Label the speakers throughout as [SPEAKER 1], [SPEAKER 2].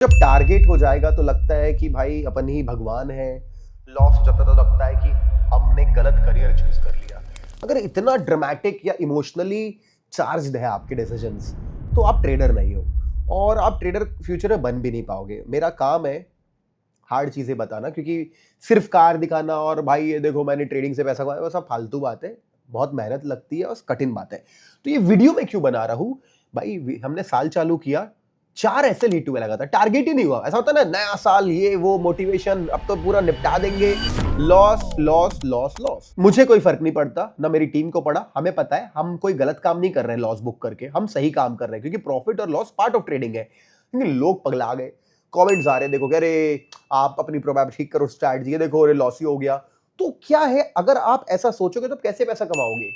[SPEAKER 1] जब टारगेट हो जाएगा तो लगता है कि भाई अपन ही भगवान है। लॉस हो जाता तो लगता है कि हमने गलत करियर चूज कर लिया। अगर इतना ड्रामेटिक या इमोशनली चार्ज्ड है आपके डिसीजंस तो आप ट्रेडर नहीं हो और आप ट्रेडर फ्यूचर में बन भी नहीं पाओगे। मेरा काम है हार्ड चीजें बताना, क्योंकि सिर्फ कार दिखाना और भाई ये देखो मैंने ट्रेडिंग से पैसा कमाया वो सब फालतू बात है। बहुत मेहनत लगती है और कठिन बात है। तो ये वीडियो मैं क्यों बना रहा हूं भाई, हमने साल चालू किया, 4 ऐसे लीड टू में लगा था, टारगेट ही नहीं हुआ। ऐसा होता है ना, नया साल ये वो मोटिवेशन, अब तो पूरा निपटा देंगे। Loss loss loss loss. मुझे कोई फर्क नहीं पड़ता, ना मेरी टीम को पड़ा। हमें पता है हम कोई गलत काम नहीं कर रहे हैं लॉस बुक करके, हम सही काम कर रहे हैं, क्योंकि प्रॉफिट और लॉस पार्ट ऑफ ट्रेडिंग है। लेकिन लोग पगला गए, कमेंट्स आ रहे हैं, देखो कह रहे आप अपनी प्रोबेबिलिटी ठीक करो, स्ट्रैटेजी देखो, अरे लॉस ही हो गया। तो क्या है, अगर आप ऐसा सोचोगे तो कैसे पैसा कमाओगे।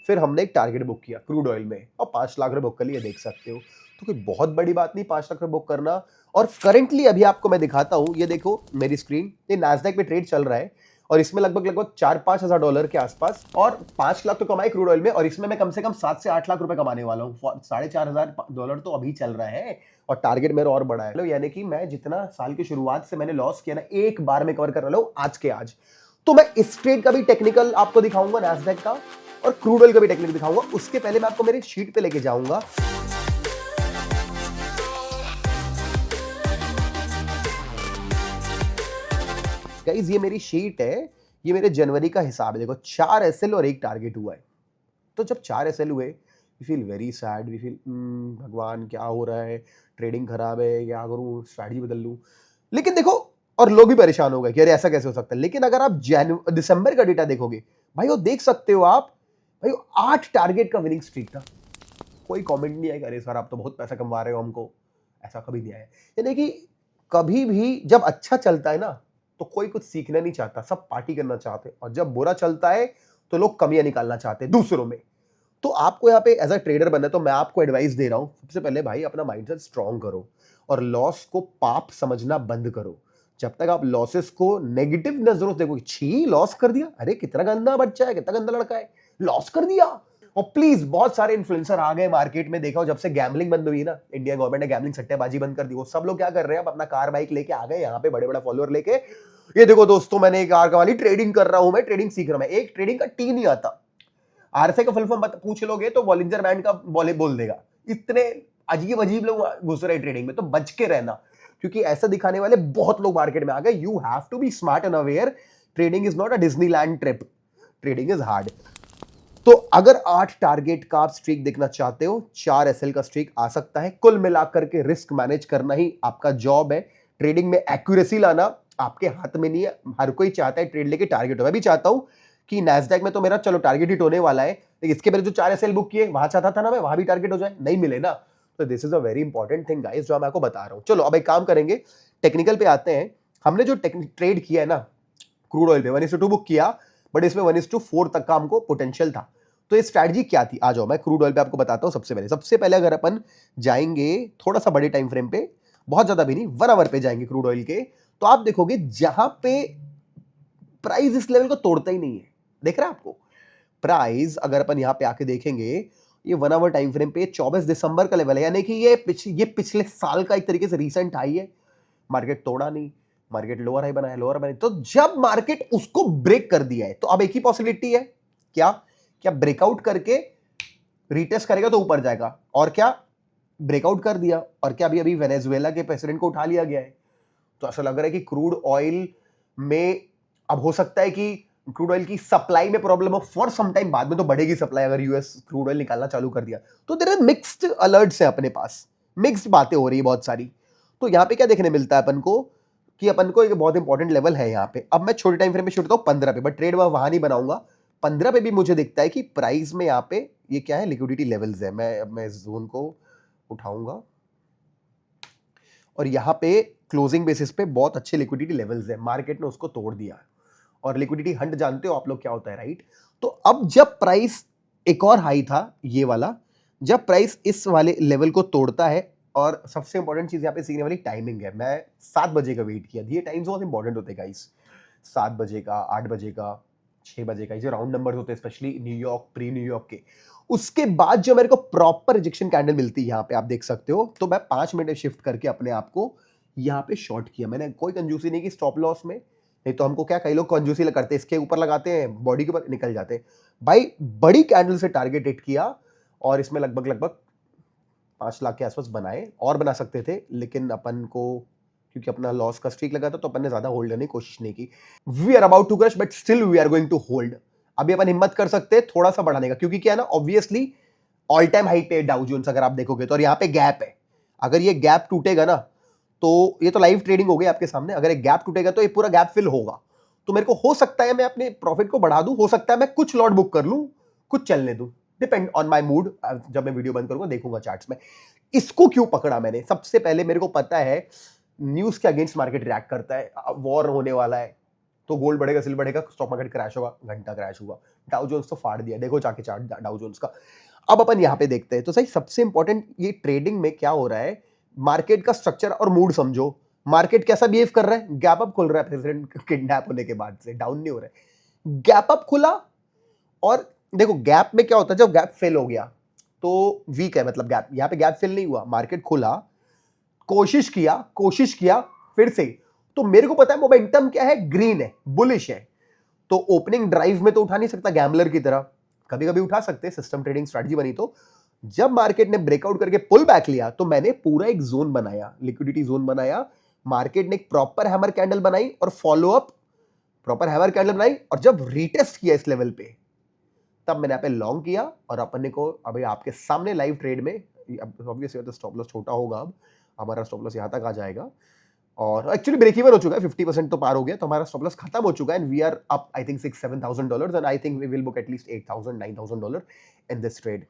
[SPEAKER 1] फिर हमने एक टारगेट बुक किया क्रूड ऑयल में और 5 लाख रुपए बुक कर लिए, देख सकते हो। तो कोई बहुत बड़ी बात नहीं 5 लाख रुपए बुक करना। और करंटली अभी आपको मैं दिखाता हूं, ये देखो मेरी स्क्रीन, ये नैस्डैक पे ट्रेड चल रहा है और इसमें लगभग 4-5 हजार डॉलर के आसपास, और 5 लाख तो कमाए क्रूड ऑयल में, और इसमें मैं कम से कम 7 से 8 लाख रुपए कमाने वाला हूँ। 4,500 डॉलर तो अभी चल रहा है और टारगेट मेरा और बड़ा है। यानी कि मैं जितना साल की शुरुआत से मैंने लॉस किया ना, एक बार में कवर कर रहा हूं आज के आज। तो मैं इस ट्रेड का भी टेक्निकल आपको दिखाऊंगा, नैस्डैक का और क्रूड ऑयल का भी टेक्निक दिखाऊंगा। उसके पहले मैं आपको मेरे शीट पे लेके जाऊंगा। गाइस ये मेरी शीट है, ये मेरे जनवरी का हिसाब है। देखो 4 एसएल और 1 टारगेट हुआ है। तो जब 4 एसएल हुए, we feel very sad, we feel भगवान क्या हो रहा है, ट्रेडिंग खराब है, क्या करूं, स्ट्रैटेजी बदल लूं। लेकिन देखो, और लोग भी परेशान हो गए कि अरे ऐसा कैसे हो सकता है। लेकिन अगर आप दिसंबर का डेटा देखोगे भाई, वो देख सकते हो आप भाई, 8 टारगेट का विनिंग स्ट्रीक था। कोई कमेंट नहीं आया अरे सर आप तो बहुत पैसा कमा रहे हो हमको, ऐसा कभी नहीं आया। यानी कि कभी भी जब अच्छा चलता है ना तो कोई कुछ सीखना नहीं चाहता, सब पार्टी करना चाहते, और जब बुरा चलता है तो लोग कमियां निकालना चाहते हैं दूसरों में। तो आपको यहाँ पे एज अ ट्रेडर बनना है, तो मैं आपको एडवाइस दे रहा हूं, सबसे पहले भाई अपना माइंडसेट स्ट्रांग करो और लॉस को पाप समझना बंद करो। जब तक आप लॉसेस को नेगेटिव नजरों से देखो, छी लॉस कर दिया, अरे कितना गंदा बच्चा है, कितना गंदा लड़का है, लॉस कर दिया। और प्लीज, बहुत सारे इन्फ्लुएंसर आ गए मार्केट में, देखा हो जब से गैम्बलिंग बंद हुई ना, इंडिया गवर्नमेंट ने गैम्बलिंग सट्टेबाजी बंद कर दी, वो सब लोग क्या कर रहे हैं, अब अपना कार बाइक लेके आ गए यहाँ पे, बड़े बड़ा फॉलोअर लेके। ये देखो दोस्तों, मैंने एक कार वाली ट्रेडिंग कर रहा हूं, मैं ट्रेडिंग सीख रहा हूं। एक ट्रेडिंग का टी नहीं आता, आरएसए का फुल फॉर्म पूछ लोगे तो बॉलिंजर बैंड का बोल देगा। इतने अजीब अजीब लोग घुस रहे ट्रेडिंग में, तो बच के रहना, क्योंकि ऐसा दिखाने वाले बहुत लोग मार्केट में आ गए। You have to be smart and aware. Trading is not a Disneyland trip, trading is hard. तो अगर 8 टारगेट का आप स्ट्रीक देखना चाहते हो, 4 एसएल का स्ट्रीक आ सकता है। कुल मिलाकर के रिस्क मैनेज करना ही आपका जॉब है। ट्रेडिंग में एक्यूरेसी लाना आपके हाथ में नहीं है। हर कोई चाहता है ट्रेड लेके टारगेट हो, मैं भी चाहता हूं कि नैस्डैक में तो मेरा चलो टारगेट हिट होने वाला है, लेकिन इसके पहले जो 4 एसएल बुक किए वहां चाहता था ना मैं, वहां भी टारगेट हो जाए, नहीं मिले ना। तो this is a very important thing guys, जो मैं आपको बता रहा हूं। चलो अब एक काम करेंगे, टेक्निकल पे आते हैं। हमने जो ट्रेड किया है ना क्रूड ऑयल पे, 1:2 बुक किया, बट इसमें 1:4 तक का हमको पोटेंशियल था। तो ये स्ट्रैटेजी क्या थी, आ जाओ मैं क्रूड ऑयल पे आपको बताता हूं। सबसे पहले अगर अपन जाएंगे थोड़ा सा बड़े टाइम फ्रेम पे, बहुत ज्यादा भी नहीं, 1 आवर पे जाएंगे क्रूड ऑयल के, तो आप देखोगे जहां पे प्राइस इस लेवल को तोड़ता ही नहीं है, देख रहा है आपको प्राइस। अगर अपन यहां पे आके देखेंगे, ये 1 आवर टाइम फ्रेम पे 24 दिसंबर का लेवल है, यानी कि ये पिछले साल का एक तरीके से रीसेंट हाई है। मार्केट तोड़ा नहीं, मार्केट लोअर हाई बनाया, लोअर बनाया। तो जब मार्केट उसको ब्रेक कर दिया है, तो अब एक ही पॉसिबिलिटी है, क्या ब्रेकआउट करके रीटेस्ट करेगा तो ऊपर जाएगा, और क्या ब्रेकआउट कर दिया, और क्या अभी वेनेजुएला के प्रेसिडेंट को उठा लिया गया है। तो ऐसा लग रहा है कि क्रूड ऑयल में अब हो सकता है कि क्रूड ऑयल की सप्लाई में प्रॉब्लम हो फॉर सम टाइम, बाद में तो बढ़ेगी सप्लाई अगर यूएस क्रूड ऑयल निकालना चालू कर दिया। तो देयर आर मिक्स्ड अलर्ट्स है अपने पास, मिक्स्ड बातें हो रही है बहुत सारी। तो यहां पे क्या देखने मिलता है अपन को, कि अपन को एक बहुत इंपॉर्टेंट लेवल है यहाँ पे। अब मैं छोटे टाइम फ्रेम में शूट करता हूँ 15 पे, बट ट्रेड वहां नहीं बनाऊंगा। 15 पे भी मुझे दिखता है कि प्राइस में यहाँ पे ये क्या है, लिक्विडिटी लेवल्स है। मैं इस जोन को उठाऊंगा और यहाँ पे क्लोजिंग बेसिस पे बहुत अच्छे लिक्विडिटी लेवल्स है, मार्केट ने उसको तोड़ दिया। और लिक्विडिटी हंट जानते हो आप लोग क्या होता है, राइट। तो अब जब प्राइस एक और हाई था ये वाला, जब प्राइस इस वाले लेवल को तोड़ता है, और सबसे इंपॉर्टेंट चीज यहाँ पे सीखने वाली टाइमिंग है। मैं 7 बजे का वेट किया, ये टाइम्स बहुत इंपॉर्टेंट होते हैं गाइस। 7 बजे का, 8 बजे का, 6 बजे का, ये राउंड नंबर होते हैं, स्पेशली न्यूयॉर्क, प्री न्यूयॉर्क के। उसके बाद जो मेरे को प्रॉपर रिजेक्शन कैंडल मिलती है यहाँ पे आप देख सकते हो, तो मैं 5 मिनट शिफ्ट करके अपने आप को यहाँ पे शॉर्ट किया मैंने, कोई कंजूसी नहीं की स्टॉप लॉस में, नहीं तो हमको क्या, कई लोग कंजूसी करते हैं, इसके ऊपर लगाते हैं, बॉडी के ऊपर निकल जाते हैं। भाई बड़ी कैंडल से टारगेट हिट किया और इसमें लगभग 5 लाख के आसपास बनाए, और बना सकते थे, लेकिन अपन को क्योंकि अपना लॉस का स्ट्रीक लगा था तो अपन ने ज्यादा होल्ड करने की कोशिश नहीं की। We are about to crush but still we are going to hold. अभी अपन हिम्मत कर सकते हैं थोड़ा सा बढ़ाने का, क्योंकि क्या है ना, ऑब्वियसली ऑल टाइम हाई पे डाउ जोन्स अगर आप देखोगे तो, और यहाँ पे गैप है, अगर ये गैप टूटेगा ना तो ये तो लाइव ट्रेडिंग हो गई आपके सामने, अगर एक गैप टूटेगा तो ये पूरा गैप फिल होगा, तो मेरे को हो सकता है मैं अपने प्रॉफिट को बढ़ा दूं, हो सकता है मैं कुछ लॉट बुक कर लूं, कुछ चलने दूं, डिपेंड ऑन माय मूड। जब मैं वीडियो बंद करूंगा देखूंगा चार्ट्स में। इसको क्यों पकड़ा मैंने, सबसे पहले मेरे को पता है न्यूज के अगेंस्ट मार्केट रिएक्ट करता है, वॉर होने वाला है तो गोल्ड बढ़ेगा, सिल्वर बढ़ेगा, स्टॉक मार्केट क्रैश होगा, घंटा क्रैश हुआ, डाउ जोन्स तो फाड़ दिया, देखो जाके चार्ट डाउ जोन्स का। अब अपन यहाँ पे देखते हैं, तो सही सबसे इंपॉर्टेंट ये ट्रेडिंग में क्या हो रहा है, मार्केट का स्ट्रक्चर और मूड समझो। मार्केट कैसा बिहेव कर रहा है, गैप अप खुल रहा है, प्रेसिडेंट किडनैप होने के बाद से डाउन नहीं हो रहा है, गैप अप खुला, और देखो गैप में क्या होता है, जब गैप फेल हो गया तो वीक है, मतलब गैप, यहाँ पे गैप फेल नहीं हुआ, मार्केट खुला, कोशिश किया फिर से, तो मेरे को पता है मोमेंटम क्या है, ग्रीन है, बुलिश है, तो ओपनिंग ड्राइव में तो उठा नहीं सकता गैम्बलर की तरह, कभी कभी उठा सकते, सिस्टम ट्रेडिंग स्ट्रेटजी बनी तो। जब मार्केट ने ब्रेकआउट करके पुल बैक लिया तो मैंने पूरा एक जोन बनाया, लिक्विडिटी जोन बनाया, मार्केट ने एक प्रॉपर हैमर कैंडल बनाई और follow up proper hammer candle बनाई, और जब रीटेस्ट किया इस लेवल पे तब मैंने यहाँ पे लॉन्ग किया, और अपने को अभी आपके सामने लाइव ट्रेड में, ऑब्वियसली तो स्टॉप लॉस छोटा होगा, अब हमारा स्टॉप लॉस यहाँ तक आ जाएगा, और एक्चुअली ब्रेक इवन हो चुका है, 50% तो पार हो गया, तो हमारा स्टॉप लॉस खत्म हो चुका है, and we are up I think $6,000-7,000 and I think we will book at least $8,000-9,000 in this trade.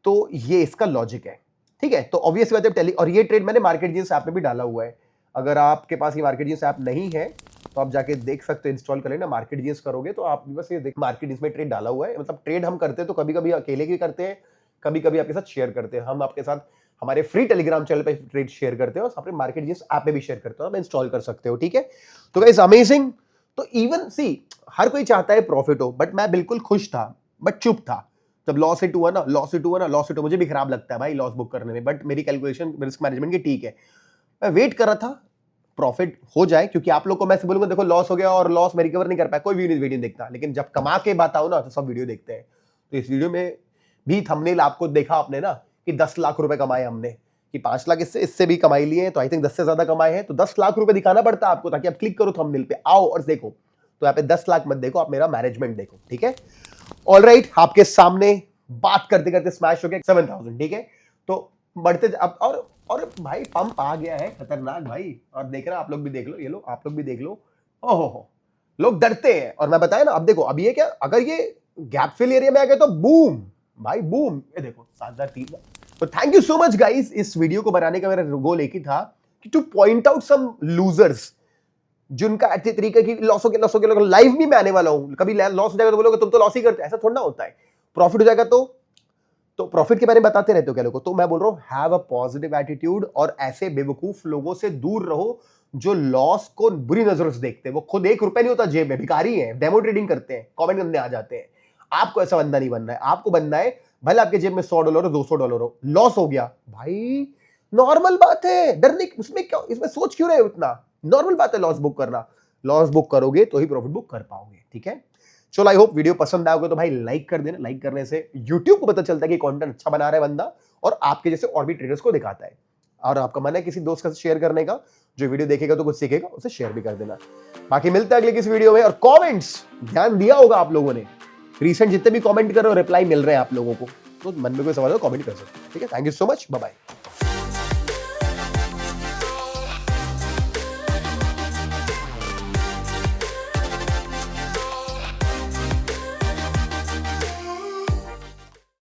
[SPEAKER 1] तो ये इसका लॉजिक है, ठीक है। तो ऑब्वियस बात है टेली, और ये ट्रेड मैंने मार्केट जीन्स ऐप में भी डाला हुआ है, अगर आपके पास ये मार्केट जीन्स ऐप नहीं है तो आप जाके देख सकते हो, इंस्टॉल कर लेना, मार्केट जीन्स करोगे तो आप बस ये देख, मार्केट जीन्स में ट्रेड डाला हुआ है, मतलब ट्रेड हम करते हैं तो कभी कभी अकेले भी करते हैं, कभी कभी आपके साथ शेयर करते हैं, हम आपके साथ हमारे फ्री टेलीग्राम चैनल पे ट्रेड शेयर करते हैं, और अपने मार्केट जीन्स ऐप पे भी शेयर करते हो, आप इंस्टॉल कर सकते हो, ठीक है। तो गाइस अमेजिंग। तो इवन सी हर कोई चाहता है प्रॉफिट हो, बट मैं बिल्कुल खुश था बट चुप था जब लॉस हिट हुआ ना, मुझे भी खराब लगता है भाई लॉस बुक करने में, बट मेरी कैलकुलेशन रिस्क मैनेजमेंट की ठीक है, मैं वेट कर रहा था प्रॉफिट हो जाए, क्योंकि आप लोग को मैं बोलूंगा देखो लॉस हो गया और लॉस में रिकवर नहीं कर पाया, कोई वीडियो देखता, लेकिन जब कमा के बात आओ ना तो सब वीडियो देखते हैं। तो इस वीडियो में भी थंबनेल आपको देखा आपने ना कि 10 लाख रुपए कमाए हमने, कि 5 लाख इससे भी कमाई लिए हैं, तो आई थिंक 10 से ज्यादा कमाए हैं, तो 10 लाख रुपए दिखाना पड़ता है आपको, ताकि आप क्लिक करो थंबनेल पे, आओ और देखो। तो यहाँ पे 10 लाख मत देखो, आप मेरा मैनेजमेंट देखो, ठीक है। ऑलराइट, आपके सामने बात करते करते स्मैश हो गया 7,000, ठीक है। तो बढ़ते अब, और भाई पंप आ गया है खतरनाक भाई, और देख रहे हैं आप लोग भी देख लो, ये लो आप लोग भी देख लो, ओहो लोग डरते हैं, और मैं बताया ना, अब देखो अब ये क्या, अगर ये गैप फिल एरिया में आ गया तो बूम भाई बूम, ये देखो 7,300। तो thank you so much guys, इस वीडियो को बनाने का मेरा गोल एक ही था कि to point out some losers, जिनका अच्छे तरीके की लॉस हो गया, लाइव भी मैं आने वाला हूं, कभी लॉस हो जाएगा तो बोलोगे तुम तो लॉस ही करते, ऐसा थोड़ा ना होता है, प्रॉफिट हो जाएगा तो प्रॉफिट के बारे में बताते रहते हो क्या लोगों को। तो मैं बोल रहा हूं हैव अ पॉजिटिव एटीट्यूड, और ऐसे बेवकूफ लोगों से दूर रहो जो लॉस को बुरी नजरों से देखते हैं, वो खुद ₹1 नहीं होता जेब में, भिखारी हैं, डेमो ट्रेडिंग करते हैं, कमेंट करने आ जाते हैं। आपको ऐसा बंदा नहीं बनना है, आपको बनना है भले आपके जेब में $100 हो $200 हो, लॉस हो गया भाई नॉर्मल बात है, डरने उसमें क्या, इसमें सोच क्यों रहे हो इतना, नॉर्मल बात है लॉस बुक करना, लॉस बुक करोगे तो ही प्रॉफिट बुक कर पाओगे, ठीक है। चलो आई होप वीडियो पसंद आओगे तो भाई लाइक कर देना, लाइक करने से YouTube को पता चलता है कि कंटेंट अच्छा बना रहा है बंदा, और आपके जैसे और भी ट्रेडर्स को दिखाता है, और आपका मन है किसी दोस्त के साथ शेयर करने का, जो वीडियो देखेगा तो कुछ सीखेगा, उसे शेयर भी कर देना। बाकी मिलते हैं अगले किसी वीडियो में, और कमेंट्स ध्यान दिया होगा आप लोगों ने, रिसेंट जितने भी कमेंट कर रहे हो रिप्लाई मिल रहे हैं आप लोगों को, तो मन में कोई सवाल हो कमेंट कर सकते हो, ठीक है। Thank you so much, bye bye.